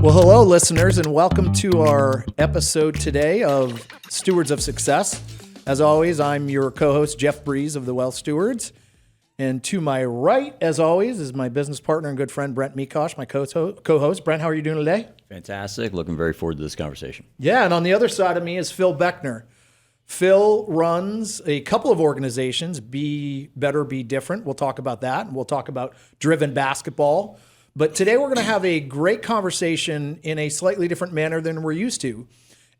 Well, hello, listeners, and welcome to our episode today of Stewards of Success. As always, I'm your co-host, Jeff Breeze of the Wealth Stewards. And to my right, as always, is my business partner and good friend, Brent Mikosh, my co-host. Brent, how are you doing today? Fantastic. Looking very forward to this conversation. Yeah, and on the other side of me is Phil Beckner. Phil runs a couple of organizations, Be Better, Be Different. We'll talk about that, and we'll talk about Driven Basketball. But today we're going to have a great conversation in a slightly different manner than we're used to.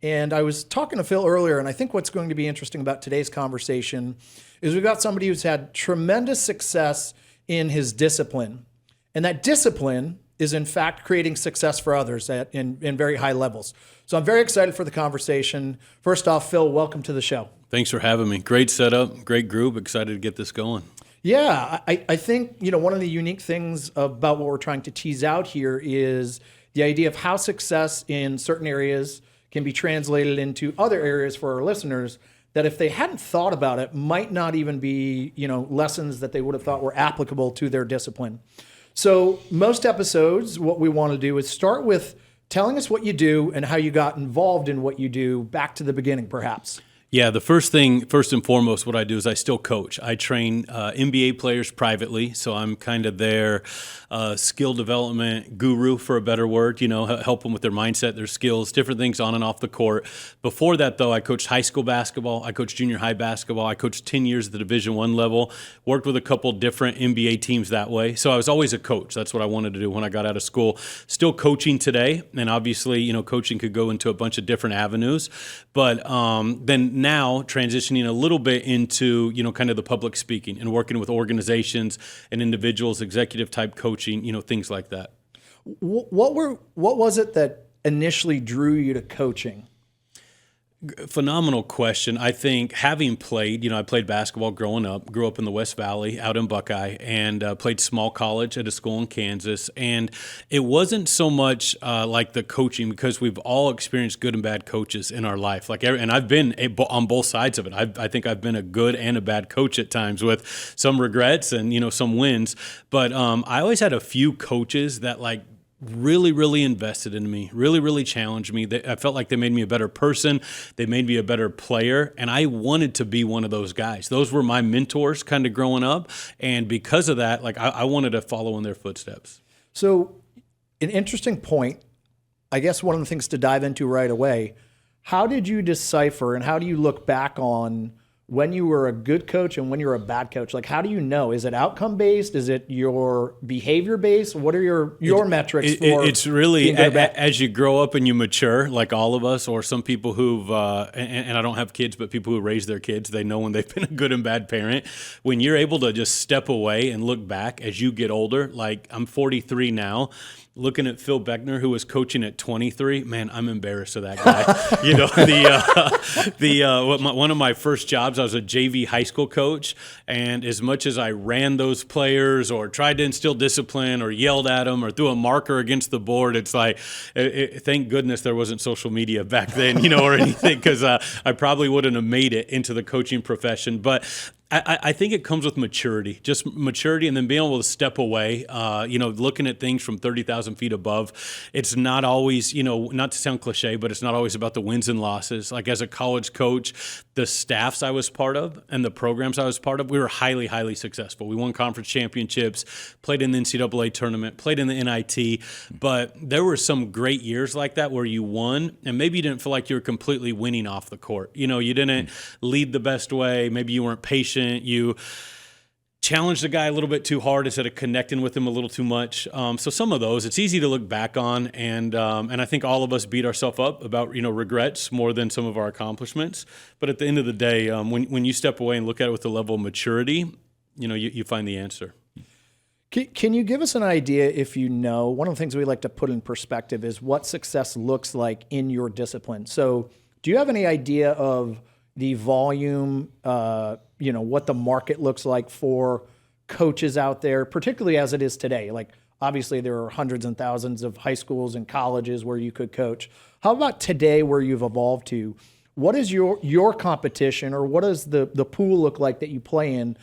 And I was talking to Phil earlier, and I think what's going to be interesting about today's conversation is we've got somebody who's had tremendous success in his discipline. And that discipline is, in fact, creating success for others in very high levels. So I'm very excited for the conversation. First off, Phil, welcome to the show. Thanks for having me. Great setup, great group. Excited to get this going. Yeah, I think, one of the unique things about what we're trying to tease out here is the idea of how success in certain areas can be translated into other areas for our listeners that if they hadn't thought about it, might not even be, lessons that they would have thought were applicable to their discipline. So most episodes, what we want to do is start with telling us what you do and how you got involved in what you do back to the beginning, perhaps. Yeah, first and foremost, what I do is I still coach. I train NBA players privately, so I'm kind of their skill development guru, for a better word, help them with their mindset, their skills, different things on and off the court. Before that, though, I coached high school basketball. I coached junior high basketball. I coached 10 years at the Division I level, worked with a couple different NBA teams that way. So I was always a coach. That's what I wanted to do when I got out of school. Still coaching today, and obviously, coaching could go into a bunch of different avenues. But then now transitioning a little bit into, kind of the public speaking and working with organizations and individuals, executive type coaching, things like that. What was it that initially drew you to coaching? Phenomenal question. I think having played, I played basketball growing up, grew up in the West Valley out in Buckeye, and played small college at a school in Kansas. And it wasn't so much like the coaching, because we've all experienced good and bad coaches in our life. And I've been on both sides of it. I think I've been a good and a bad coach at times, with some regrets and, some wins. But I always had a few coaches that really invested in me, really challenged me. I felt like they made me a better person. They made me a better player. And I wanted to be one of those guys. Those were my mentors kind of growing up. And because of that, I wanted to follow in their footsteps. So an interesting point, I guess one of the things to dive into right away, how did you decipher and how do you look back on when you were a good coach and when you were a bad coach? How do you know? Is it outcome based? Is it your behavior based? What are your metrics for? It's really as you grow up and you mature, like all of us, or some people who've and I don't have kids, but people who raise their kids, they know when they've been a good and bad parent. When you're able to just step away and look back as you get older, like I'm 43 now. Looking at Phil Beckner, who was coaching at 23, man, I'm embarrassed of that guy. One of my first jobs, I was a JV high school coach, and as much as I ran those players or tried to instill discipline or yelled at them or threw a marker against the board, it's thank goodness there wasn't social media back then, or anything, because I probably wouldn't have made it into the coaching profession. But I think it comes with maturity, just maturity, and then being able to step away, looking at things from 30,000 feet above. It's not always, not to sound cliche, but it's not always about the wins and losses. Like as a college coach, the staffs I was part of and the programs I was part of, we were highly successful. We won conference championships, played in the NCAA tournament, played in the NIT, but there were some great years like that where you won, and maybe you didn't feel like you were completely winning off the court. You didn't lead the best way. Maybe you weren't patient. You challenged the guy a little bit too hard instead of connecting with him a little too much. So some of those, it's easy to look back on, and I think all of us beat ourselves up about regrets more than some of our accomplishments. But at the end of the day, when you step away and look at it with a level of maturity, you find the answer. Can you give us an idea, if one of the things we like to put in perspective is what success looks like in your discipline. So do you have any idea of the volume, what the market looks like for coaches out there, particularly as it is today? Obviously there are hundreds and thousands of high schools and colleges where you could coach. How about today, where you've evolved to? What is your competition, or what does the pool look like that you play in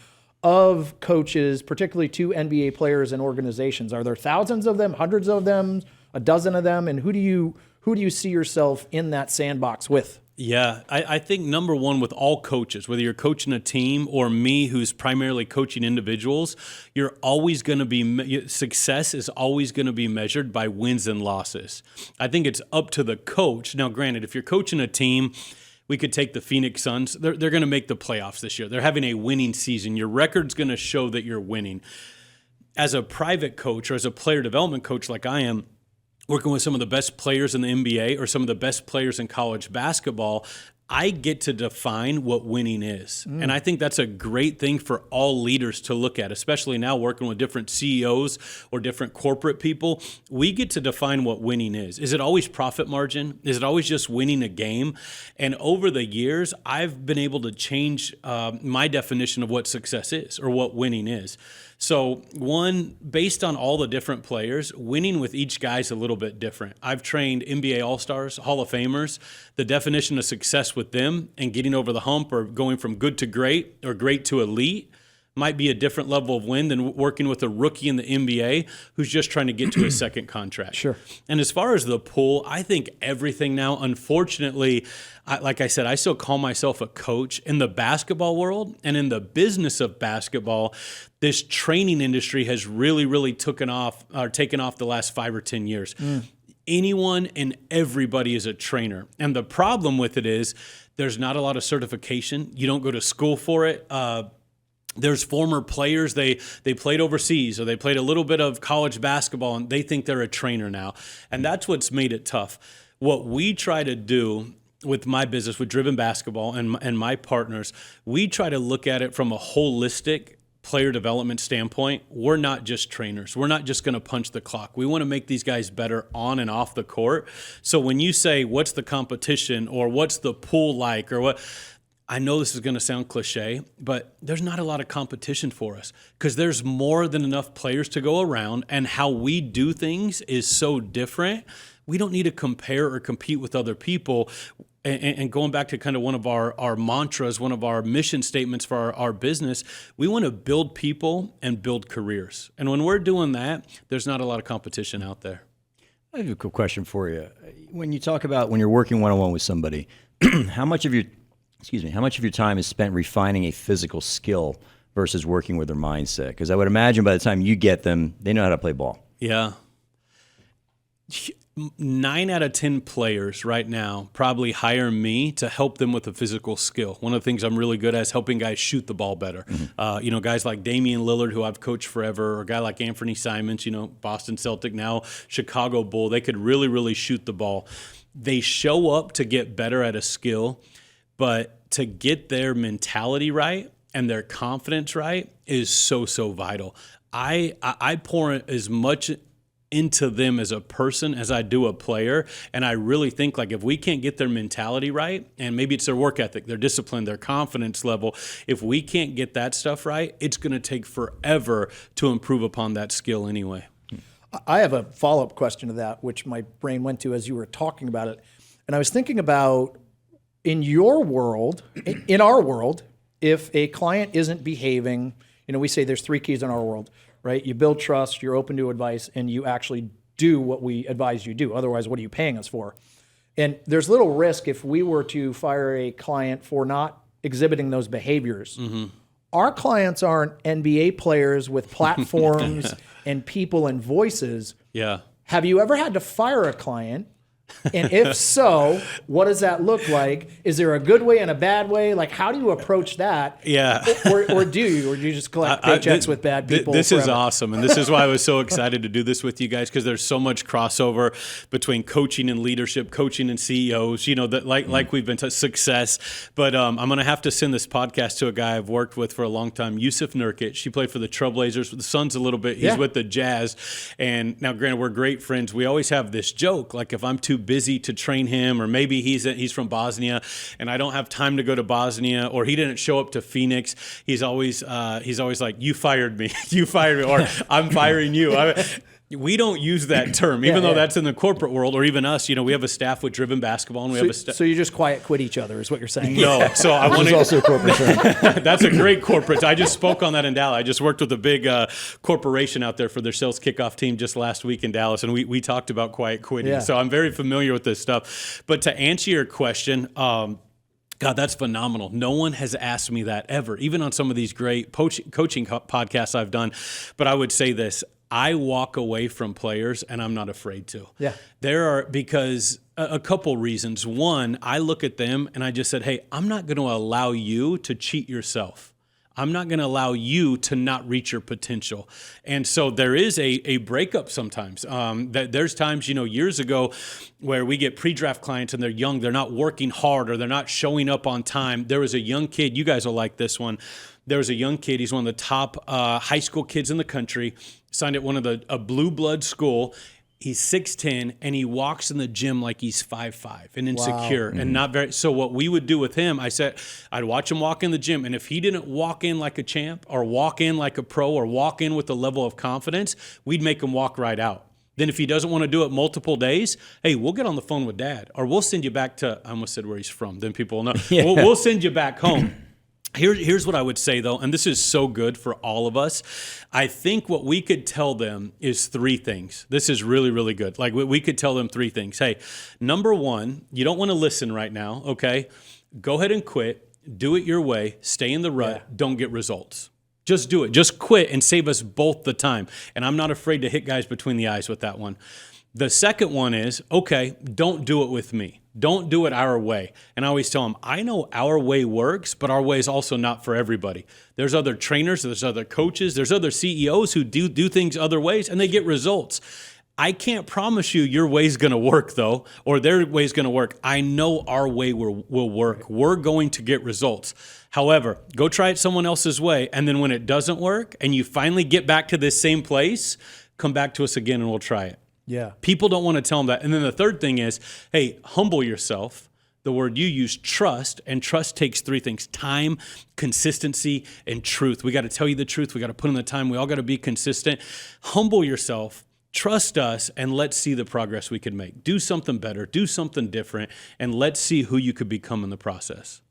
of coaches, particularly to NBA players and organizations? Are there thousands of them, hundreds of them? a dozen of them? And who do you see yourself in that sandbox with? Yeah, I think number one with all coaches, whether you're coaching a team or me who's primarily coaching individuals, you're always going to be, success is always going to be measured by wins and losses. I think it's up to the coach. Now, granted, if you're coaching a team, we could take the Phoenix Suns. They're going to make the playoffs this year. They're having a winning season. Your record's going to show that you're winning. As a private coach or as a player development coach like I am, working with some of the best players in the NBA or some of the best players in college basketball, I get to define what winning is. And I think that's a great thing for all leaders to look at, especially now working with different CEOs or different corporate people. We get to define what winning is. Is it always profit margin? Is it always just winning a game? And over the years, I've been able to change my definition of what success is or what winning is. So one, based on all the different players, winning with each guy is a little bit different. I've trained NBA All-Stars, Hall of Famers. The definition of success with them and getting over the hump or going from good to great or great to elite might be a different level of win than working with a rookie in the NBA who's just trying to get to a second contract. Sure. And as far as the pool, I think everything now, unfortunately, like I said, I still call myself a coach. In the basketball world and in the business of basketball, this training industry has really taken off the last 5 or 10 years. Anyone and everybody is a trainer. And the problem with it is there's not a lot of certification. You don't go to school for it. There's former players, they played overseas or they played a little bit of college basketball and they think they're a trainer now. And that's what's made it tough. What we try to do with my business, with Driven Basketball and my partners, we try to look at it from a holistic player development standpoint. We're not just trainers. We're not just going to punch the clock. We want to make these guys better on and off the court. So when you say, what's the competition or what's the pool like or what, I know this is going to sound cliche, but there's not a lot of competition for us because there's more than enough players to go around, and how we do things is so different. We don't need to compare or compete with other people. And going back to kind of one of our mantras, one of our mission statements for our business, we want to build people and build careers. And when we're doing that, there's not a lot of competition out there. I have a quick question for you. When you talk about when you're working one-on-one with somebody, how much of your time is spent refining a physical skill versus working with their mindset? Because I would imagine by the time you get them, they know how to play ball. Yeah. 9 out of 10 players right now probably hire me to help them with a physical skill. One of the things I'm really good at is helping guys shoot the ball better. Guys like Damian Lillard, who I've coached forever, or a guy like Anthony Simons, Boston Celtic, now Chicago Bull. They could really shoot the ball. They show up to get better at a skill, but to get their mentality right and their confidence right is so vital. I pour as much into them as a person as I do a player, and I really think like if we can't get their mentality right, and maybe it's their work ethic, their discipline, their confidence level, if we can't get that stuff right, it's going to take forever to improve upon that skill anyway. I have a follow-up question to that, which my brain went to as you were talking about it, and I was thinking about in your world, in our world, if a client isn't behaving, we say there's 3 keys in our world, right? You build trust, you're open to advice, and you actually do what we advise you do. Otherwise, what are you paying us for? And there's little risk if we were to fire a client for not exhibiting those behaviors. Mm-hmm. Our clients aren't NBA players with platforms and people and voices. Yeah. Have you ever had to fire a client? And if so, what does that look like? Is there a good way and a bad way? Like, how do you approach that? Yeah. Or do you just collect paychecks with bad people? This forever? is awesome. And this is why I was so excited to do this with you guys, because there's so much crossover between coaching and leadership, coaching and CEOs, that like we've been to success. But I'm going to have to send this podcast to a guy I've worked with for a long time, Yusuf Nurkic. He played for the Trailblazers, the Suns a little bit. He's with the Jazz. And now, granted, we're great friends. We always have this joke, like if I'm too busy to train him, or maybe he's from Bosnia and I don't have time to go to Bosnia, or he didn't show up to Phoenix, he's always like, you fired me, or I'm firing you. We don't use that term, even though that's in the corporate world, or even us. We have a staff with driven basketball, and we have a staff. So you just quiet quit each other, is what you're saying? No. So I want Which is also a corporate term. That's a great corporate. I just spoke on that in Dallas. I just worked with a big corporation out there for their sales kickoff team just last week in Dallas, and we talked about quiet quitting. Yeah. So I'm very familiar with this stuff. But to answer your question, God, that's phenomenal. No one has asked me that ever, even on some of these great coaching podcasts I've done. But I would say this. I walk away from players, and I'm not afraid to. Yeah. Because a couple reasons. One, I look at them, and I just said, hey, I'm not going to allow you to cheat yourself. I'm not going to allow you to not reach your potential. And so there is a breakup sometimes. There's times, years ago where we get pre-draft clients and they're young, they're not working hard, or they're not showing up on time. There was a young kid, you guys will like this one. There was a young kid, he's one of the top high school kids in the country, signed at a blue blood school. He's 6'10", and he walks in the gym like he's 5'5", and insecure and not very. So what we would do with him, I'd watch him walk in the gym, and if he didn't walk in like a champ, or walk in like a pro, or walk in with a level of confidence, we'd make him walk right out. Then if he doesn't want to do it multiple days, hey, we'll get on the phone with dad, or we'll send you back to, I almost said where he's from, then people will know. Yeah. We'll send you back home. Here's what I would say, though, and this is so good for all of us. I think what we could tell them is three things. This is really, really good. Like, we could tell them three things. Hey, number one, you don't want to listen right now, okay? Go ahead and quit. Do it your way. Stay in the rut. Don't get results. Just do it. Just quit and save us both the time. And I'm not afraid to hit guys between the eyes with that one. The second one is, okay, don't do it with me. Don't do it our way. And I always tell them, I know our way works, but our way is also not for everybody. There's other trainers, there's other coaches, there's other CEOs who do things other ways, and they get results. I can't promise you your way's going to work, though, or their way's going to work. I know our way will work. We're going to get results. However, go try it someone else's way, and then when it doesn't work and you finally get back to this same place, come back to us again and we'll try it. Yeah. People don't want to tell them that. And then the third thing is, hey, humble yourself. The word you use, trust, and trust takes three things: time, consistency, and truth. We got to tell you the truth. We got to put in the time. We all got to be consistent. Humble yourself, trust us, and let's see the progress we can make. Do something better, do something different, and let's see who you could become in the process.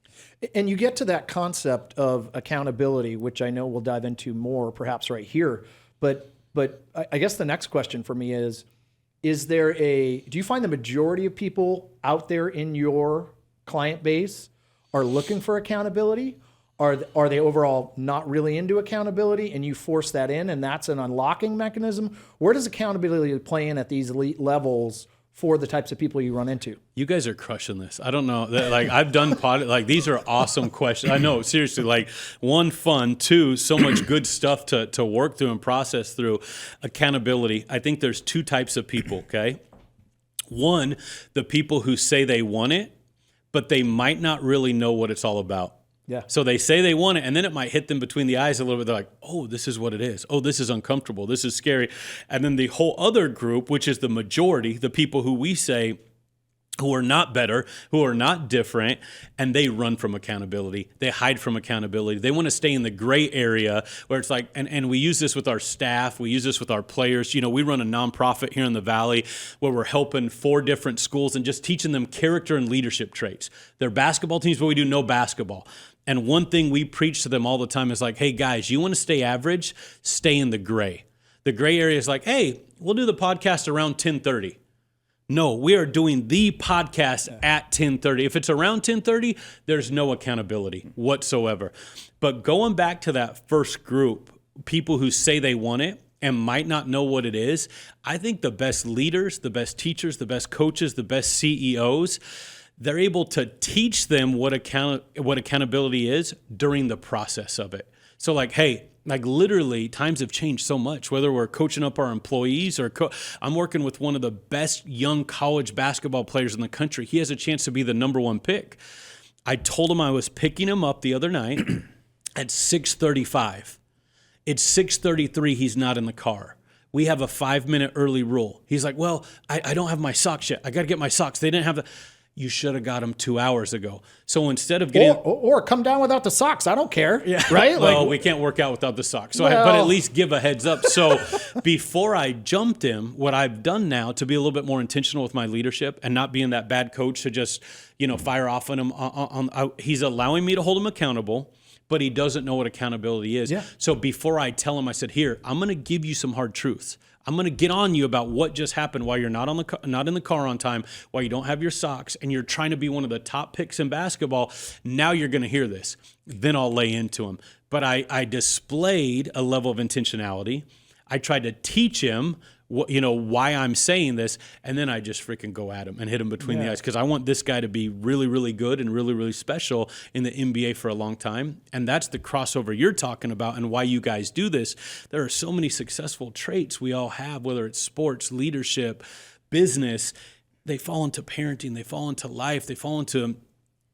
And you get to that concept of accountability, which I know we'll dive into more perhaps right here. But I guess the next question for me is do you find the majority of people out there in your client base are looking for accountability? Are they overall not really into accountability, and you force that in, and that's an unlocking mechanism? Where does accountability play in at these elite levels for the types of people you run into? You guys are crushing this. I don't know. I've done these are awesome questions. I know, seriously, one, fun, two, so much good stuff to work through and process through. Accountability. I think there's two types of people, okay? One, the people who say they want it, but they might not really know what it's all about. Yeah. So they say they want it, and then it might hit them between the eyes a little bit. They're like, oh, this is what it is. Oh, this is uncomfortable. This is scary. And then the whole other group, which is the majority, the people who we say who are not better, who are not different, and they run from accountability. They hide from accountability. They want to stay in the gray area where it's like, and we use this with our staff. We use this with our players. We run a nonprofit here in the Valley where we're helping 4 different schools and just teaching them character and leadership traits. They're basketball teams, but we do no basketball. And one thing we preach to them all the time is like, hey, guys, you want to stay average? Stay in the gray. The gray area is like, hey, we'll do the podcast around 10:30. No, we are doing the podcast at 10:30. If it's around 10:30, there's no accountability whatsoever. But going back to that first group, people who say they want it and might not know what it is, I think the best leaders, the best teachers, the best coaches, the best CEOs, they're able to teach them what accountability is during the process of it. So literally times have changed so much, whether we're coaching up our employees or I'm working with one of the best young college basketball players in the country. He has a chance to be the number 1 pick. I told him I was picking him up the other night at 6:35. It's 6:33. He's not in the car. We have a 5-minute early rule. He's like, well, I don't have my socks yet. I got to get my socks. They didn't have the... you should have got them 2 hours ago. So instead of getting or come down without the socks, I don't care. Yeah. Right? Well, we can't work out without the socks. So but at least give a heads up. So before I jumped him, what I've done now to be a little bit more intentional with my leadership and not being that bad coach to just, fire off on him, he's allowing me to hold him accountable, but he doesn't know what accountability is. Yeah. So before I tell him, I said, here, I'm going to give you some hard truths. I'm going to get on you about what just happened while you're not in the car on time, while you don't have your socks, and you're trying to be one of the top picks in basketball. Now you're going to hear this. Then I'll lay into him. But I displayed a level of intentionality. I tried to teach him why I'm saying this, and then I just freaking go at him and hit him between the eyes because I want this guy to be really, really good and really, really special in the NBA for a long time. And that's the crossover you're talking about and why you guys do this. There are so many successful traits we all have, whether it's sports, leadership, business. They fall into parenting, they fall into life, they fall into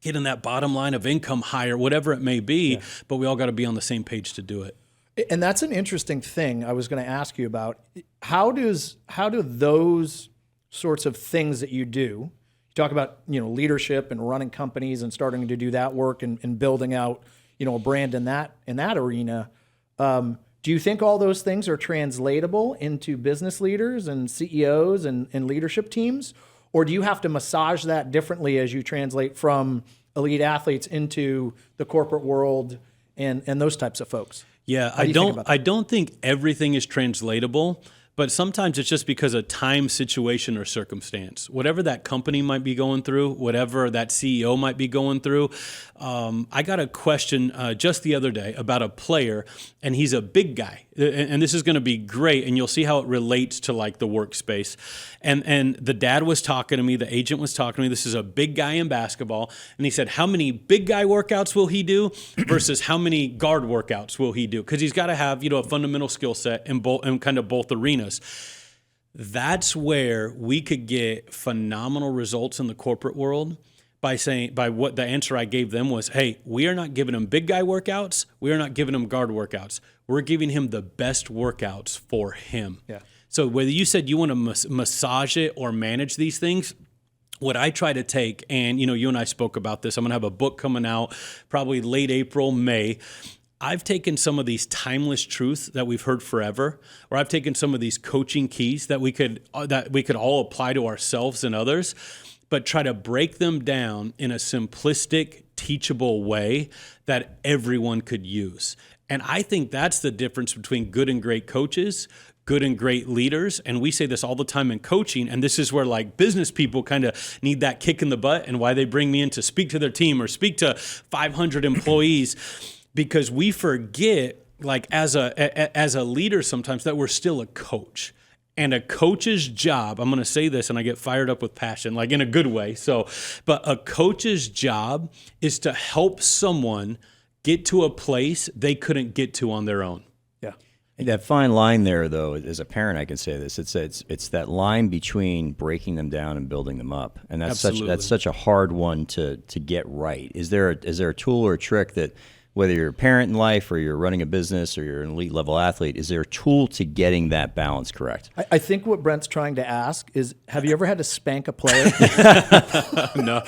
getting that bottom line of income higher, whatever it may be, but we all got to be on the same page to do it. And that's an interesting thing I was going to ask you about. How do those sorts of things that you do, you talk about, leadership and running companies and starting to do that work and building out, a brand in that arena. Do you think all those things are translatable into business leaders and CEOs and leadership teams? Or do you have to massage that differently as you translate from elite athletes into the corporate world and those types of folks? Yeah, I don't think everything is translatable, but sometimes it's just because of time, situation, or circumstance. Whatever that company might be going through, whatever that CEO might be going through. I got a question just the other day about a player, and he's a big guy. And this is going to be great, and you'll see how it relates to like the workspace. And the dad was talking to me, the agent was talking to me. This is a big guy in basketball, and he said, how many big guy workouts will he do versus how many guard workouts will he do? Because he's got to have a fundamental skill set in kind of both arenas. That's where we could get phenomenal results in the corporate world by what the answer I gave them was, hey, we are not giving him big guy workouts. We are not giving him guard workouts. We're giving him the best workouts for him. Yeah. So whether you said you want to massage it or manage these things, what I try to take, and you and I spoke about this, I'm going to have a book coming out probably late April, May. I've taken some of these timeless truths that we've heard forever, or I've taken some of these coaching keys that we could all apply to ourselves and others, but try to break them down in a simplistic, teachable way that everyone could use. And I think that's the difference between good and great coaches, good and great leaders. And we say this all the time in coaching. And this is where like business people kind of need that kick in the butt and why they bring me in to speak to their team or speak to 500 employees. Because we forget, like as a leader sometimes, that we're still a coach. And a coach's job, I'm going to say this and I get fired up with passion, like in a good way. But a coach's job is to help someone get to a place they couldn't get to on their own. Yeah. And that fine line there, though, as a parent, I can say this. It's that line between breaking them down and building them up, and that's such a hard one to get right. Is there a tool or a trick that, whether you're a parent in life or you're running a business or you're an elite level athlete, is there a tool to getting that balance correct? I think what Brent's trying to ask is, have you ever had to spank a player? No.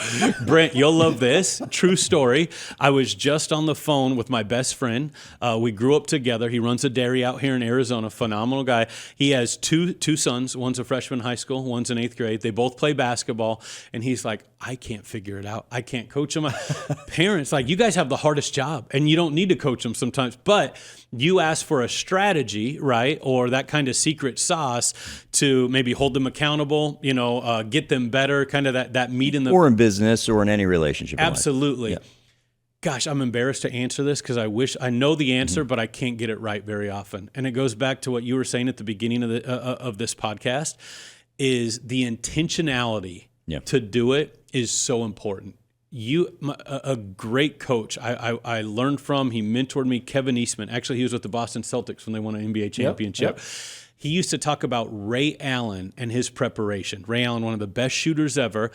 Brent, you'll love this. True story. I was just on the phone with my best friend. We grew up together. He runs a dairy out here in Arizona. Phenomenal guy. He has two sons. One's a freshman in high school. One's in 8th grade. They both play basketball. And he's like, I can't figure it out. I can't coach them. Parents, like, you guys have the hardest job. And you don't need to coach them sometimes, but you ask for a strategy, right? Or that kind of secret sauce to maybe hold them accountable, get them better, kind of that meat in the... Or in business or in any relationship. Absolutely. Yeah. Gosh, I'm embarrassed to answer this because I know the answer, but I can't get it right very often. And it goes back to what you were saying at the beginning of this podcast, is the intentionality to do it is so important. A great coach I learned from, he mentored me, Kevin Eastman. Actually, he was with the Boston Celtics when they won an NBA championship. Yep. He used to talk about Ray Allen and his preparation. Ray Allen, one of the best shooters ever.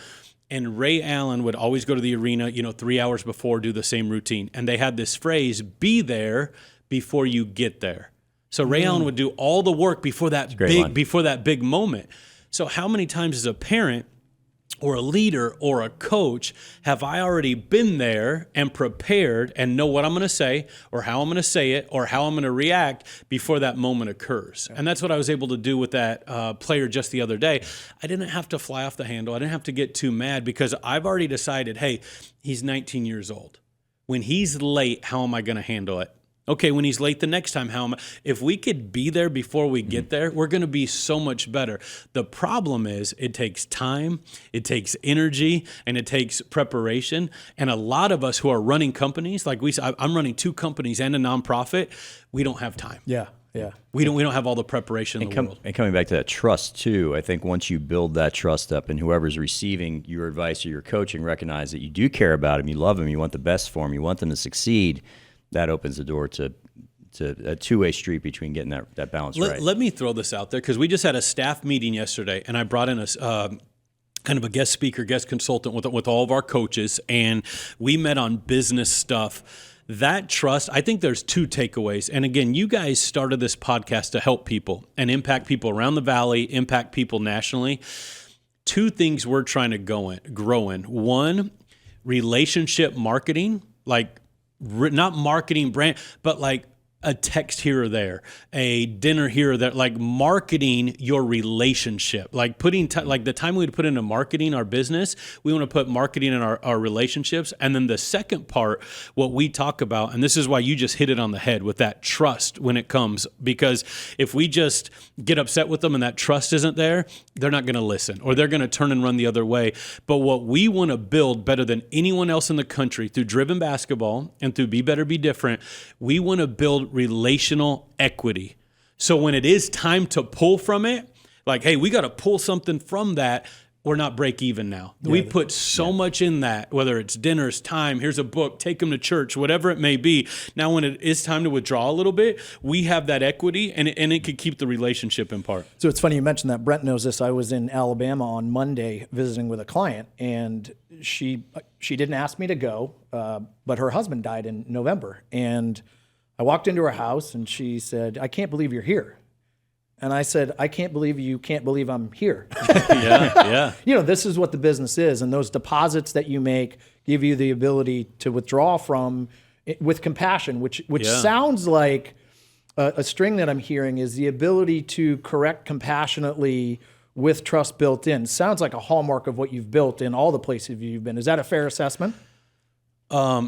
And Ray Allen would always go to the arena, 3 hours before, do the same routine. And they had this phrase, be there before you get there. So Ray Allen would do all the work before that big moment. So how many times as a parent, or a leader or a coach, have I already been there and prepared and know what I'm going to say or how I'm going to say it or how I'm going to react before that moment occurs? And that's what I was able to do with that player just the other day. I didn't have to fly off the handle. I didn't have to get too mad because I've already decided, hey, he's 19 years old. When he's late, how am I going to handle it? Okay, when he's late the next time, how am I? If we could be there before we get there, we're going to be so much better. The problem is it takes time, it takes energy, and it takes preparation. And a lot of us who are running companies, like I'm running 2 companies and a nonprofit, we don't have time. Yeah. We don't have all the preparation in the world. And coming back to that trust too, I think once you build that trust up and whoever's receiving your advice or your coaching recognize that you do care about them, you love them, you want the best for them, you want them to succeed, that opens the door to a two-way street between getting that balance right. Let me throw this out there because we just had a staff meeting yesterday, and I brought in a kind of a guest speaker, guest consultant with all of our coaches, and we met on business stuff. That trust, I think there's 2 takeaways. And again, you guys started this podcast to help people and impact people around the valley, impact people nationally. 2 things we're trying to grow in. 1, relationship marketing, like not marketing brand, but like a text here or there, a dinner here or there, like marketing your relationship, like putting like the time we would put into marketing our business, we want to put marketing in our relationships. And then the second part, what we talk about, and this is why you just hit it on the head with that trust when it comes, because if we just get upset with them and that trust isn't there, they're not going to listen or they're going to turn and run the other way. But what we want to build better than anyone else in the country through Driven Basketball and through Be Better, Be Different, we want to build relational equity. So when it is time to pull from it, like, hey, we got to pull something from that, we're not break even now. Yeah, we put so much in that, whether it's dinners, time, here's a book, take them to church, whatever it may be. Now, when it is time to withdraw a little bit, we have that equity and it could keep the relationship in part. So it's funny you mentioned that. Brent knows this. I was in Alabama on Monday visiting with a client, and she didn't ask me to go, but her husband died in November. And I walked into her house and she said, "I can't believe you're here." And I said, "I can't believe you can't believe I'm here." Yeah. You know, this is what the business is. And those deposits that you make give you the ability to withdraw from with compassion, which sounds like a string that I'm hearing is the ability to correct compassionately with trust built in. Sounds like a hallmark of what you've built in all the places you've been. Is that a fair assessment?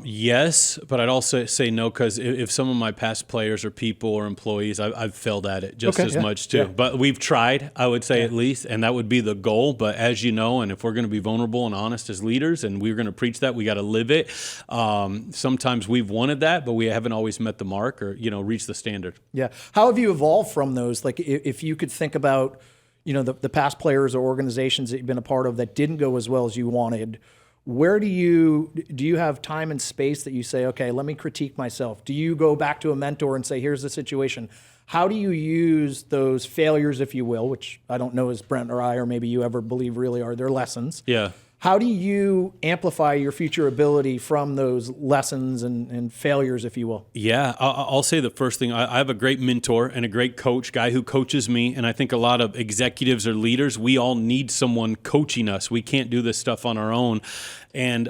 Yes, but I'd also say no, because if some of my past players or people or employees, I've failed at it just as much too. Yeah. But we've tried, I would say at least, and that would be the goal. But as you know, and if we're going to be vulnerable and honest as leaders and we're going to preach that, we got to live it. Sometimes we've wanted that, but we haven't always met the mark or, reached the standard. Yeah. How have you evolved from those? Like if you could think about, the past players or organizations that you've been a part of that didn't go as well as you wanted, where do you have time and space that you say, okay, let me critique myself? Do you go back to a mentor and say, here's the situation? How do you use those failures, if you will, which I don't know as Brent or I, or maybe you ever believe really are their lessons? Yeah. How do you amplify your future ability from those lessons and failures, if you will? Yeah, I'll say the first thing. I have a great mentor and a great guy who coaches me. And I think a lot of executives or leaders, we all need someone coaching us. We can't do this stuff on our own. And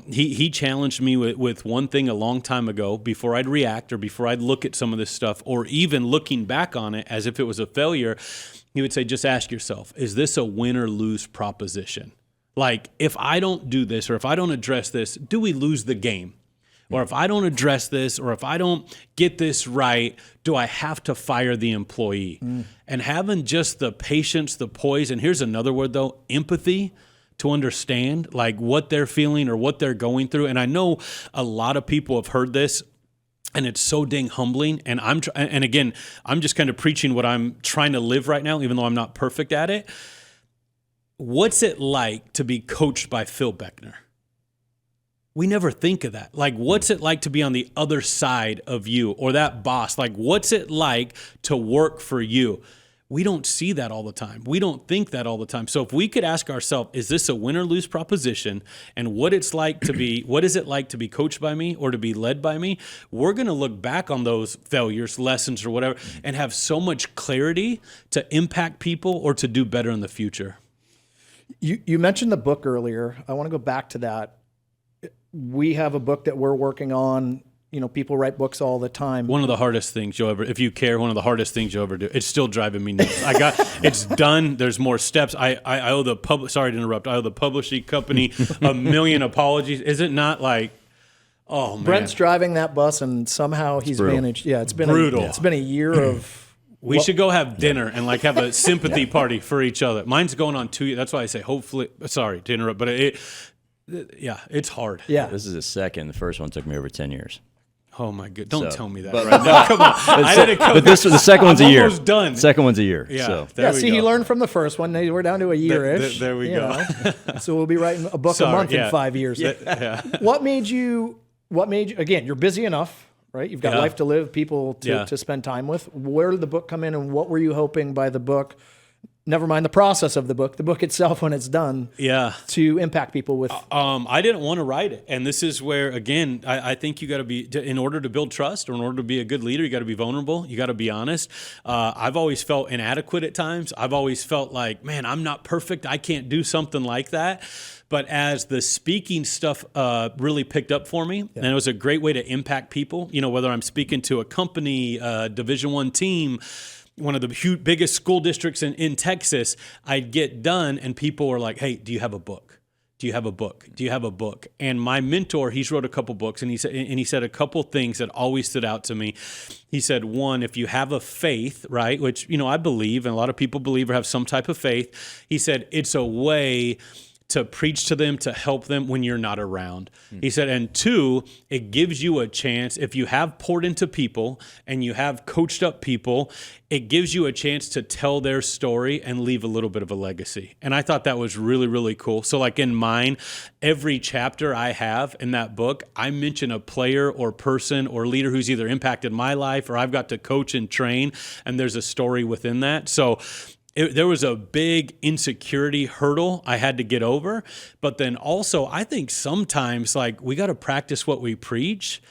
he challenged me with one thing a long time ago before I'd react or before I'd look at some of this stuff or even looking back on it as if it was a failure. He would say, just ask yourself, is this a win or lose proposition? Like, if I don't do this or if I don't address this, do we lose the game? Or if I don't address this or if I don't get this right, do I have to fire the employee? And having just the patience, the poise, and here's another word though, empathy, to understand like what they're feeling or what they're going through. And I know a lot of people have heard this, and it's so dang humbling. And again, I'm just kind of preaching what I'm trying to live right now, even though I'm not perfect at it. What's it like to be coached by Phil Beckner? We never think of that. Like, what's it like to be on the other side of you or that boss? Like, what's it like to work for you? We don't see that all the time. We don't think that all the time. So if we could ask ourselves, is this a win or lose proposition? And what is it like to be coached by me or to be led by me? We're going to look back on those failures, lessons or whatever, and have so much clarity to impact people or to do better in the future. You mentioned the book earlier. I want to go back to that. We have a book that we're working on. You know, people write books all the time. One of the hardest things you'll ever, if you care, one of the hardest things you'll ever do. It's still driving me nuts. It's done. There's more steps. I owe the sorry to interrupt. I owe the publishing company a million apologies. Is it not like, oh man. Brent's driving that bus and somehow he's brutal. managed. Yeah, it's been Brutal. It's been a year of. We should go have dinner and like have a sympathy party for each other. Mine's going on 2 years. That's why I say hopefully, sorry to interrupt, but it's hard. Yeah. This is the second. The first one took me over 10 years. Oh my good! Don't So, tell me that but- right now. Come on, I didn't come. But the second one's I'm a year. almost done. Second one's a year. Yeah. So. There Yeah, we see, go. he learned from the first one. We're down to a year-ish. There we you go. know. So we'll be writing a book Sorry, a month yeah. in 5 years. Yeah. What made you, again, you're busy enough, right? You've got Yeah. life to live, people Yeah. to spend time with. Where did the book come in and what were you hoping by the book? Never mind the process of the book itself when it's done, Yeah. to impact people with. I didn't want to write it. And this is where, again, I think you got to be, in order to build trust or in order to be a good leader, you got to be vulnerable. You got to be honest. I've always felt inadequate at times. I've always felt like, man, I'm not perfect. I can't do something like that. But as the speaking stuff really picked up for me, and it was a great way to impact people, you know, whether I'm speaking to a company, Division I team, one of the biggest school districts in Texas, I'd get done and people were like, hey, do you have a book? Do you have a book? Do you have a book? And my mentor, he's wrote a couple books, and he said a couple things that always stood out to me. He said, one, if you have a faith, right, which, you know, I believe, and a lot of people believe or have some type of faith, he said, it's a way to preach to them, to help them when you're not around. He said, and two, it gives you a chance, if you have poured into people and you have coached up people, it gives you a chance to tell their story and leave a little bit of a legacy. And I thought that was really, really cool. So like in mine, every chapter I have in that book, I mention a player or person or leader who's either impacted my life or I've got to coach and train, and there's a story within that. So there was a big insecurity hurdle I had to get over. But then also, I think sometimes like we got to practice what we preach,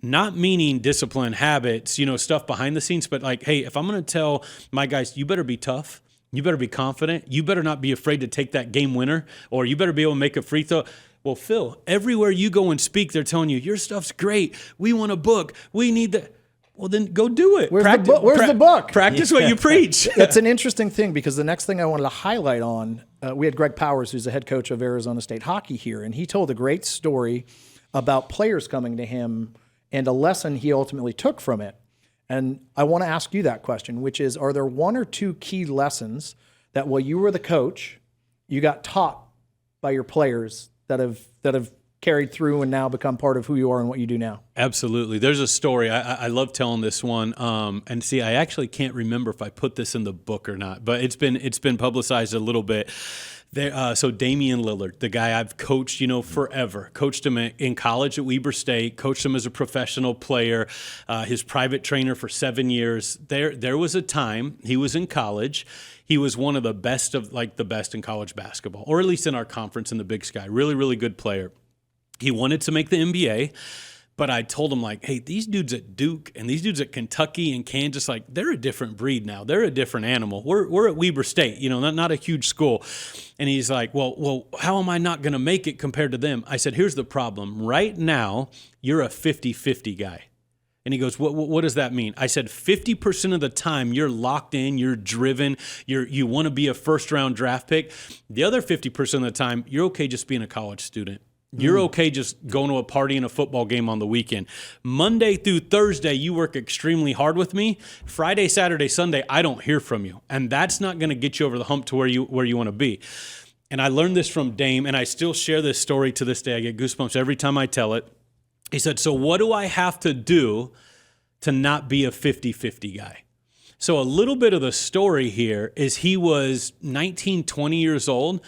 not meaning discipline, habits, you know, stuff behind the scenes. But like, hey, if I'm going to tell my guys, you better be tough. You better be confident. You better not be afraid to take that game winner, or you better be able to make a free throw. Well, Phil, everywhere you go and speak, they're telling you, your stuff's great. We want a book. We need that. Well, then go do it. Where's the book? Practice what you preach. That's an interesting thing because the next thing I wanted to highlight on, we had Greg Powers, who's the head coach of Arizona State hockey here, and he told a great story about players coming to him and a lesson he ultimately took from it. And I want to ask you that question, which is, are there one or two key lessons that while you were the coach, you got taught by your players that have carried through and now become part of who you are and what you do now? Absolutely. There's a story. I love telling this one. And see, I actually can't remember if I put this in the book or not, but it's been publicized a little bit. So Damian Lillard, the guy I've coached, you know, forever, coached him in college at Weber State, coached him as a professional player, his private trainer for 7 years. There was a time he was in college. He was one of the best in college basketball, or at least in our conference in the Big Sky. Really, really good player. He wanted to make the NBA, but I told him, like, hey, these dudes at Duke and these dudes at Kentucky and Kansas, like, they're a different breed now. They're a different animal. We're at Weber State, you know, not a huge school. And he's like, well, how am I not going to make it compared to them? I said, here's the problem. Right now, you're a 50-50 guy. And he goes, what does that mean? I said, 50% of the time you're locked in, you're driven, you want to be a first-round draft pick. The other 50% of the time, you're okay just being a college student. You're okay just going to a party and a football game on the weekend. Monday through Thursday, you work extremely hard with me. Friday, Saturday, Sunday, I don't hear from you. And that's not going to get you over the hump to where you want to be. And I learned this from Dame, and I still share this story to this day. I get goosebumps every time I tell it. He said, so what do I have to do to not be a 50-50 guy? So a little bit of the story here is he was 19, 20 years old,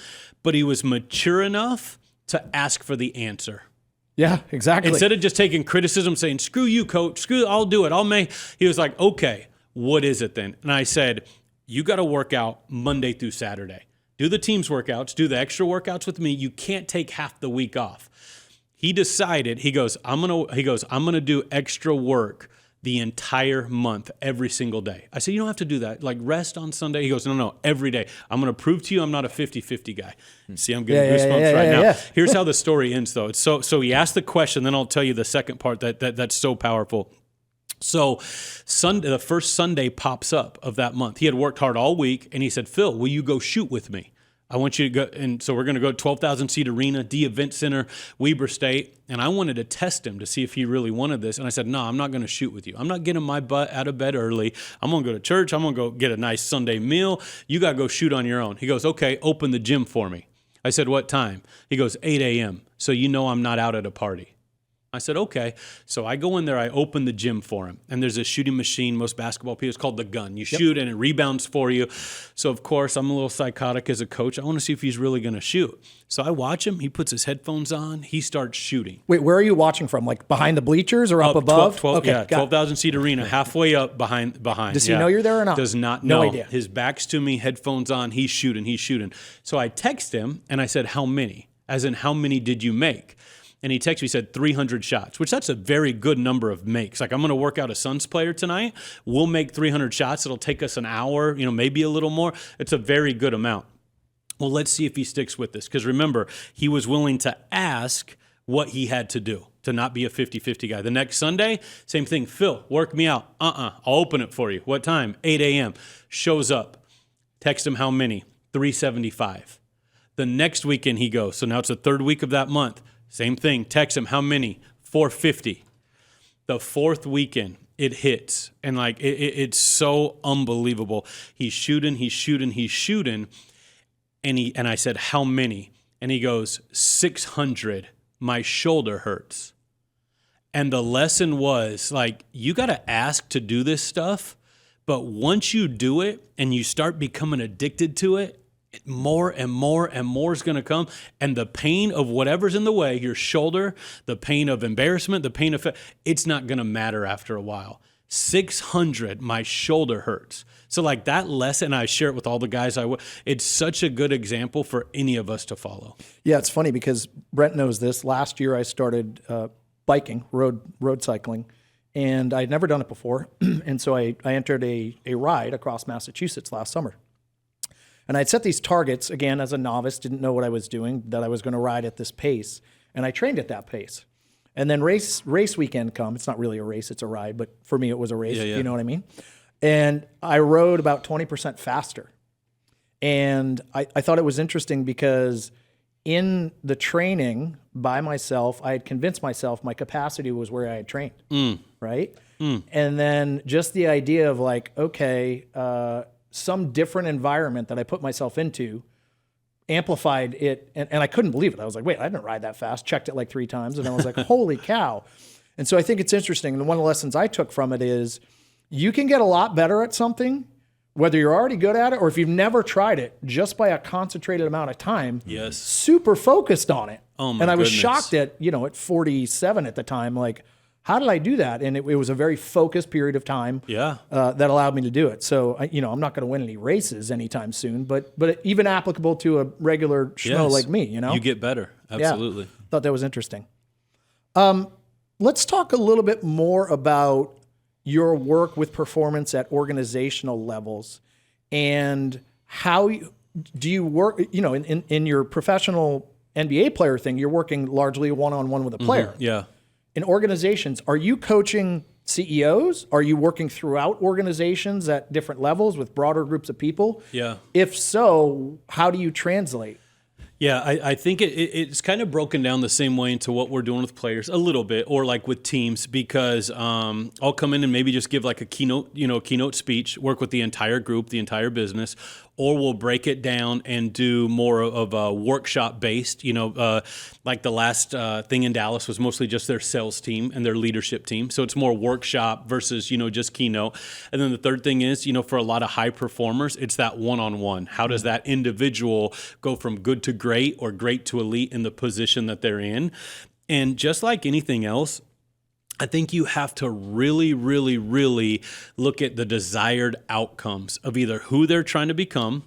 but he was mature enough to ask for the answer. Yeah, exactly. Instead of just taking criticism, saying, screw you, coach, I'll do it, he was like, okay, what is it then? And I said, you got to work out Monday through Saturday. Do the team's workouts, do the extra workouts with me. You can't take half the week off. He decided, he goes, I'm gonna do extra work the entire month, every single day. I said, you don't have to do that. Like rest on Sunday. He goes, no, every day. I'm going to prove to you I'm not a 50-50 guy. See, I'm getting goosebumps right now. Yeah. Here's how the story ends, though. It's so he asked the question, then I'll tell you the second part that's so powerful. So Sunday, the first Sunday pops up of that month. He had worked hard all week, and he said, Phil, will you go shoot with me? I want you to go, and so we're going to go to 12,000 seat arena, D Event Center, Weber State, and I wanted to test him to see if he really wanted this. And I said, no, I'm not going to shoot with you. I'm not getting my butt out of bed early. I'm going to go to church. I'm going to go get a nice Sunday meal. You got to go shoot on your own. He goes, okay, open the gym for me. I said, what time? He goes, 8 a.m. So you know I'm not out at a party. I said, okay. So I go in there, I open the gym for him. And there's a shooting machine, most basketball people, it's called the gun. You shoot and it rebounds for you. So, of course, I'm a little psychotic as a coach. I want to see if he's really going to shoot. So I watch him. He puts his headphones on. He starts shooting. Wait, where are you watching from? Like behind the bleachers or up above? 12,000 seat arena, halfway up behind. Does he know you're there or not? Does not know. No idea. His back's to me, headphones on. He's shooting. So I text him, and I said, how many? As in, how many did you make? And he texted me, he said 300 shots, which that's a very good number of makes. Like, I'm going to work out a Suns player tonight. We'll make 300 shots. It'll take us an hour, maybe a little more. It's a very good amount. Well, let's see if he sticks with this. Because remember, he was willing to ask what he had to do to not be a 50-50 guy. The next Sunday, same thing. Phil, work me out. I'll open it for you. What time? 8 a.m. Shows up. Text him how many? 375. The next weekend he goes. So now it's the third week of that month. Same thing. Text him, how many? 450. The fourth weekend, it hits. And like, it's so unbelievable. He's shooting. And I said, how many? And he goes, 600. My shoulder hurts. And the lesson was like, you got to ask to do this stuff. But once you do it and you start becoming addicted to it, more and more and more is going to come. And the pain of whatever's in the way, your shoulder, the pain of embarrassment, the pain of, it's not going to matter after a while. 600, my shoulder hurts. So like that lesson, I share it with all the guys it's such a good example for any of us to follow. Yeah, it's funny because Brent knows this. Last year I started biking, road cycling, and I'd never done it before. And so I entered a ride across Massachusetts last summer. And I'd set these targets, again, as a novice, didn't know what I was doing, that I was going to ride at this pace. And I trained at that pace. And then race weekend come. It's not really a race, it's a ride. But for me, it was a race. You know what I mean? And I rode about 20% faster. And I thought it was interesting because in the training by myself, I had convinced myself my capacity was where I had trained, right? And then just the idea of like, okay, some different environment that I put myself into amplified it. And I couldn't believe it. I was like, wait, I didn't ride that fast. Checked it like 3 times. And I was like, holy cow. And so I think it's interesting. And one of the lessons I took from it is you can get a lot better at something, whether you're already good at it or if you've never tried it, just by a concentrated amount of time. Yes. Super focused on it. Oh my And I was goodness. shocked at 47 at the time, like, how did I do that? And it was a very focused period of time that allowed me to do it. So, I'm not going to win any races anytime soon, but even applicable to a regular schmo like me, You get better. Absolutely. Yeah. Thought that was interesting. Let's talk a little bit more about your work with performance at organizational levels and how do you work, in your professional NBA player thing, you're working largely one-on-one with a player. Yeah. In organizations, are you coaching CEOs? Are you working throughout organizations at different levels with broader groups of people? Yeah. If so, how do you translate? Yeah, I think it's kind of broken down the same way into what we're doing with players a little bit, or like with teams, because I'll come in and maybe just give like a keynote speech, work with the entire group, the entire business, or we'll break it down and do more of a workshop based, like the last thing in Dallas was mostly just their sales team and their leadership team. So it's more workshop versus, just keynote. And then the third thing is, for a lot of high performers, it's that one-on-one. How does that individual go from good to great or great to elite in the position that they're in? And just like anything else, I think you have to really, really, really look at the desired outcomes of either who they're trying to become,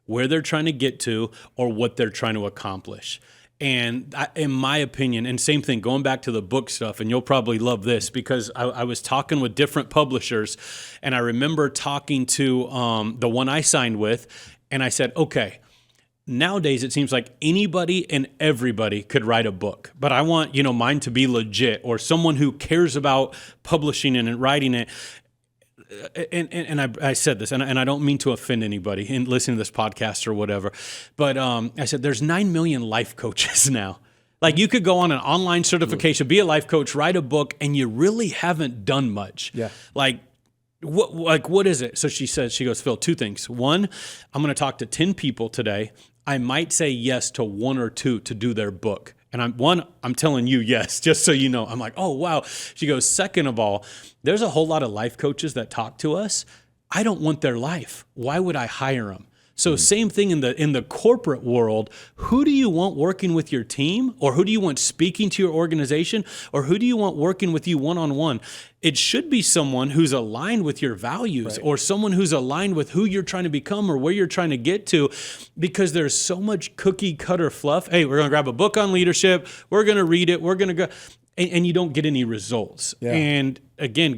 where they're trying to get to, or what they're trying to accomplish. And in my opinion, and same thing, going back to the book stuff, and you'll probably love this because I was talking with different publishers, and I remember talking to the one I signed with, and I said, okay, nowadays it seems like anybody and everybody could write a book, but I want, mine to be legit, or someone who cares about publishing it and writing it. And I said this, and I don't mean to offend anybody in listening to this podcast or whatever, but I said there's 9 million life coaches now. Like, you could go on an online certification, be a life coach, write a book, and you really haven't done much. Yeah. What is it? So she goes, Phil, 2 things. 1, I'm going to talk to 10 people today. I might say yes to 1 or 2 to do their book. And I'm telling you yes, just so you know. I'm like, oh, wow. She goes, second of all, there's a whole lot of life coaches that talk to us. I don't want their life. Why would I hire them? So same thing in the corporate world. Who do you want working with your team? Or who do you want speaking to your organization? Or who do you want working with you one-on-one? It should be someone who's aligned with your values, or someone who's aligned with who you're trying to become or where you're trying to get to, because there's so much cookie cutter fluff. Hey, we're going to grab a book on leadership. We're going to read it. We're going to go. And you don't get any results. Yeah. And again,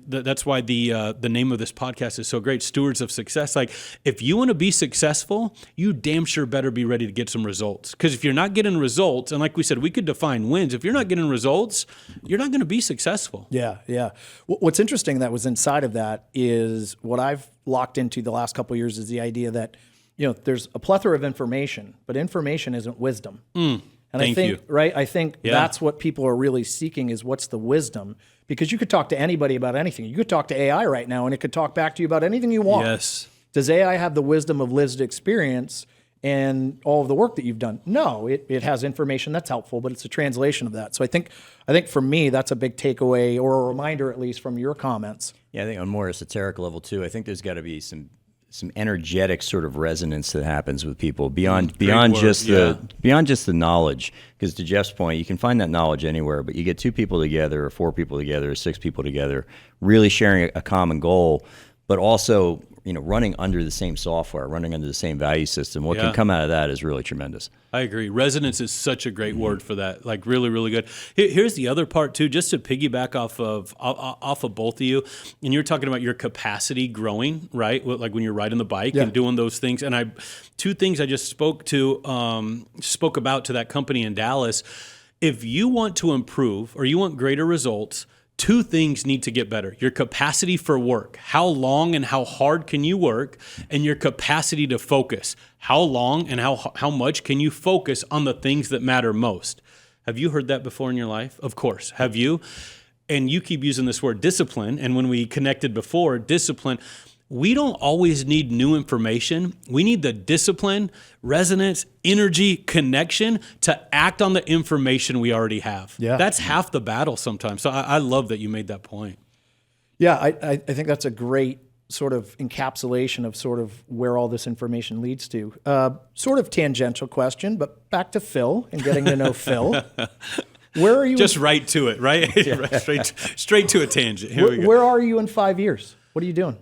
that's why the name of this podcast is so great, Stewards of Success. Like, if you want to be successful, you damn sure better be ready to get some results. Because if you're not getting results, and like we said, we could define wins. If you're not getting results, you're not going to be successful. Yeah, yeah. What's interesting that was inside of that is what I've locked into the last couple of years is the idea that, there's a plethora of information, but information isn't wisdom. And Thank you. Right? I think that's what people are really seeking is what's the wisdom, because you could talk to anybody about anything. You could talk to AI right now and it could talk back to you about anything you want. Yes. Does AI have the wisdom of lived experience and all of the work that you've done? No, it has information that's helpful, but it's a translation of that. So I think for me, that's a big takeaway, or a reminder at least from your comments. Yeah, I think on a more esoteric level too, I think there's got to be some energetic sort of resonance that happens with people beyond just the knowledge. Because to Jeff's point, you can find that knowledge anywhere, but you get 2 people together, or 4 people together, or 6 people together, really sharing a common goal, but also running under the same software, running under the same value system. What can come out of that is really tremendous. I agree. Resonance is such a great word for that. Like, really, really good. Here's the other part too, just to piggyback off of both of you. And you're talking about your capacity growing, right? Like when you're riding the bike and doing those things. And 2 things I just spoke about to that company in Dallas. If you want to improve or you want greater results, 2 things need to get better. Your capacity for work. How long and how hard can you work? And your capacity to focus. How long and how much can you focus on the things that matter most? Have you heard that before in your life? Of course. Have you? And you keep using this word discipline. And when we connected before, discipline, we don't always need new information. We need the discipline, resonance, energy, connection to act on the information we already have. Yeah. That's half the battle sometimes. So I love that you made that point. Yeah, I think that's a great sort of encapsulation of sort of where all this information leads to. Sort of tangential question, but back to Phil and getting to know Phil. Where are you? Just right to it, right? straight to a tangent. Here we go. Where are you in 5 years? What are you doing?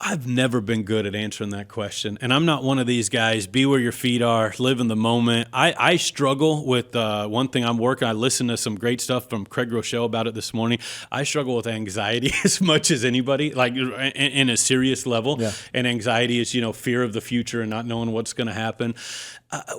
I've never been good at answering that question. And I'm not one of these guys, be where your feet are, live in the moment. I struggle with one thing I'm working. I listened to some great stuff from Craig Rochelle about it this morning. I struggle with anxiety as much as anybody, like in a serious level. Yeah. And anxiety is, fear of the future and not knowing what's going to happen.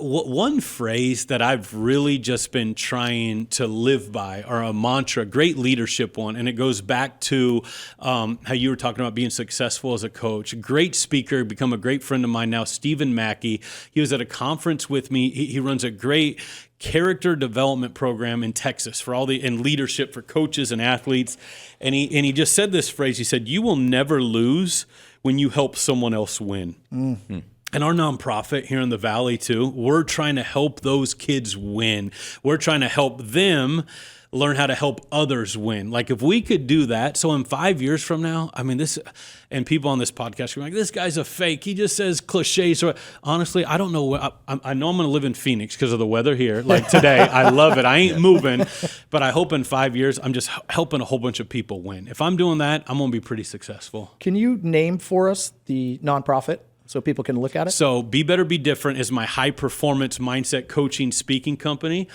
One phrase that I've really just been trying to live by, or a mantra, great leadership one, and it goes back to how you were talking about being successful as a coach. Great speaker, become a great friend of mine now, Stephen Mackey. He was at a conference with me. He runs a great character development program in Texas for in leadership for coaches and athletes. And he just said this phrase. He said, "You will never lose when you help someone else win." Mm-hmm. And our nonprofit here in the Valley too, we're trying to help those kids win. We're trying to help them learn how to help others win. Like, if we could do that, so in 5 years from now, and people on this podcast are like, this guy's a fake. He just says cliches. So honestly, I don't know. I know I'm going to live in Phoenix because of the weather here. Like today, I love it. I ain't moving, but I hope in 5 years, I'm just helping a whole bunch of people win. If I'm doing that, I'm going to be pretty successful. Can you name for us the nonprofit? so people can look at it? So Be Better, Be Different is my high performance mindset coaching speaking company.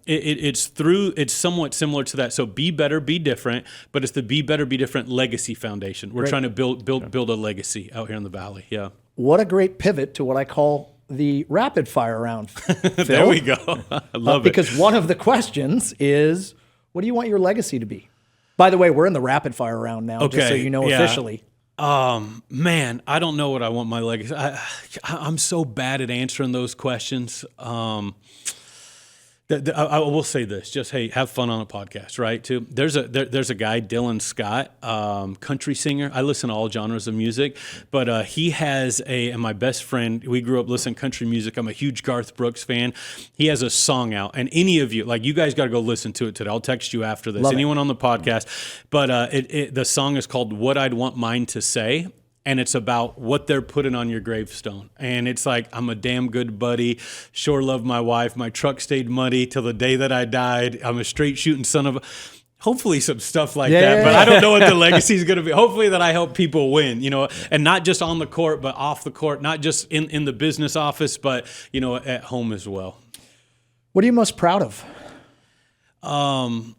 It's somewhat similar to that. So Be Better, Be Different, but it's the Be Better, Be Different Legacy Foundation. We're trying to build a legacy out here in the Valley. Yeah. What a great pivot to what I call the rapid fire round. There we go. I love it. Because one of the questions is, what do you want your legacy to be? By the way, we're in the rapid fire round now, just so you know officially. Man, I don't know what I want my legacy. I'm so bad at answering those questions. I will say this: just hey, have fun on a podcast, right? Too. There's a guy, Dylan Scott, country singer. I listen to all genres of music, but he has and my best friend. We grew up listening to country music. I'm a huge Garth Brooks fan. He has a song out, and any of you, like you guys, got to go listen to it today. I'll text you after this. Anyone on the podcast, but the song is called "What I'd Want Mine to Say." And it's about what they're putting on your gravestone. And it's like, I'm a damn good buddy, sure love my wife, my truck stayed muddy till the day that I died, I'm a straight shooting son of a... Hopefully some stuff like that, but I don't know what the legacy is going to be. Hopefully that I help people win, and not just on the court, but off the court, not just in the business office, but, at home as well. What are you most proud of? You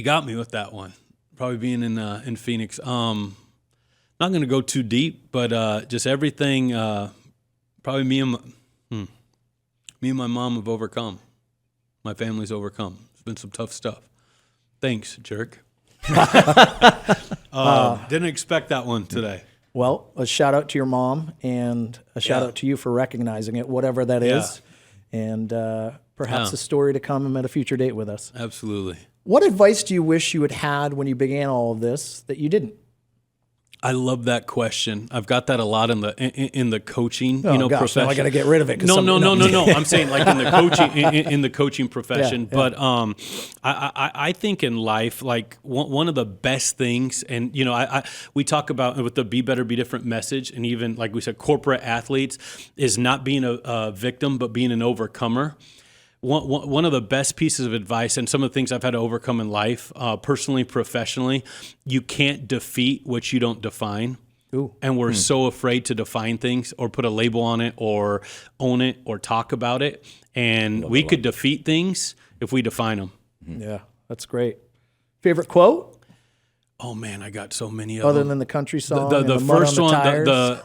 got me with that one. Probably being in Phoenix. Not going to go too deep, but just everything. Probably me and my mom have overcome. My family's overcome. It's been some tough stuff. Thanks, jerk. Didn't expect that one today. Well, a shout out to your mom and a shout out to you for recognizing it, whatever that is, and perhaps a story to come at a future date with us. Absolutely. What advice do you wish you had had when you began all of this that you didn't? I love that question. I've got that a lot in the coaching, Now profession. I got to get rid of it. No. I'm saying like in the coaching in the coaching profession. Yeah. But I think in life, like one of the best things, and we talk about with the Be Better, Be Different message, and even like we said, corporate athletes is not being a victim, but being an overcomer. One of the best pieces of advice, and some of the things I've had to overcome in life, personally, professionally, you can't defeat what you don't define. Ooh. And we're so afraid to define things or put a label on it or own it or talk about it. And we could defeat things if we define them. Yeah, that's great. Favorite quote? Oh, man, I got so many of Other them. than the country song The and the first mud on one, the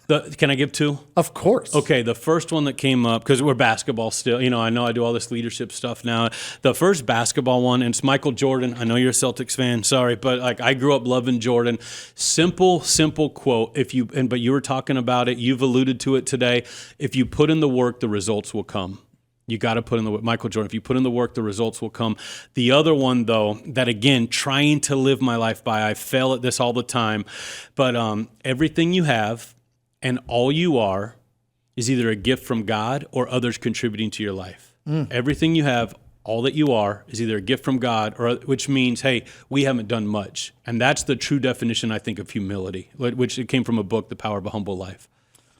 tires? can I give two? Of course. Okay, the first one that came up, because we're basketball still, I know I do all this leadership stuff now. The first basketball one, and it's Michael Jordan. I know you're a Celtics fan, sorry, but like I grew up loving Jordan. Simple quote. But you were talking about it, you've alluded to it today. If you put in the work, the results will come. You got to put in the work. Michael Jordan, if you put in the work, the results will come. The other one, though, that again, trying to live my life by, I fail at this all the time, but everything you have and all you are is either a gift from God or others contributing to your life. Everything you have, all that you are, is either a gift from God, or which means, hey, we haven't done much. And that's the true definition, I think, of humility, which it came from a book, The Power of a Humble Life.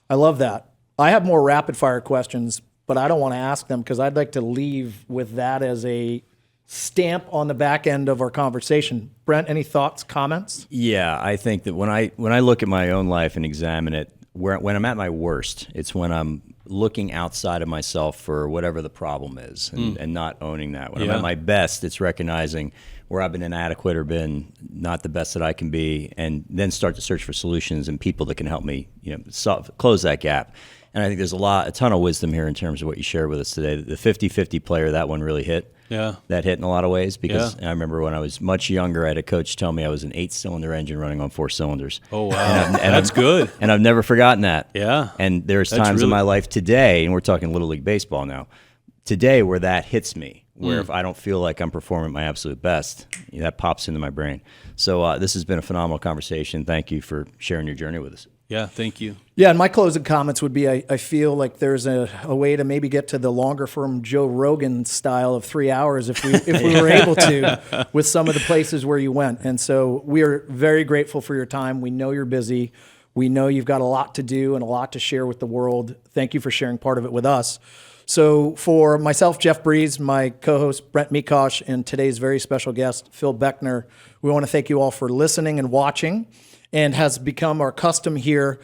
I love that. I have more rapid fire questions, but I don't want to ask them because I'd like to leave with that as a stamp on the back end of our conversation. Brent, any thoughts, comments? Yeah, I think that when I look at my own life and examine it, when I'm at my worst, it's when I'm looking outside of myself for whatever the problem is and not owning that. When I'm at my best, it's recognizing where I've been inadequate or been not the best that I can be, and then start to search for solutions and people that can help me, close that gap. And I think there's a ton of wisdom here in terms of what you shared with us today. The 50-50 player, that one really hit. Yeah. That hit in a lot of ways because I remember when I was much younger, I had a coach tell me I was an 8-cylinder engine running on 4 cylinders. Oh, wow. And that's good. And I've never forgotten that. Yeah. And there's times in my life today, and we're talking Little League Baseball now, today where that hits me, where if I don't feel like I'm performing at my absolute best, that pops into my brain. So this has been a phenomenal conversation. Thank you for sharing your journey with us. Yeah, thank you. Yeah, and my closing comments would be I feel like there's a way to maybe get to the longer form Joe Rogan style of 3 hours if we were able to with some of the places where you went. And so we are very grateful for your time. We know you're busy. We know you've got a lot to do and a lot to share with the world. Thank you for sharing part of it with us. So for myself, Jeff Breeze, my co-host Brent Mikosh, and today's very special guest, Phil Beckner, we want to thank you all for listening and watching. And has become our custom here.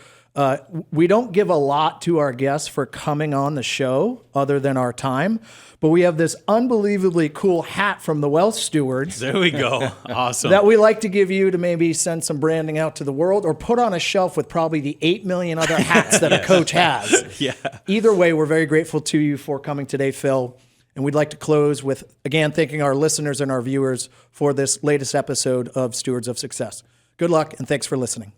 We don't give a lot to our guests for coming on the show other than our time, but we have this unbelievably cool hat from the Wealth Stewards. There we go. Awesome. That we like to give you to maybe send some branding out to the world or put on a shelf with probably the 8 million other hats that a coach has. Yeah. Either way, we're very grateful to you for coming today, Phil. And we'd like to close with, again, thanking our listeners and our viewers for this latest episode of Stewards of Success. Good luck, and thanks for listening.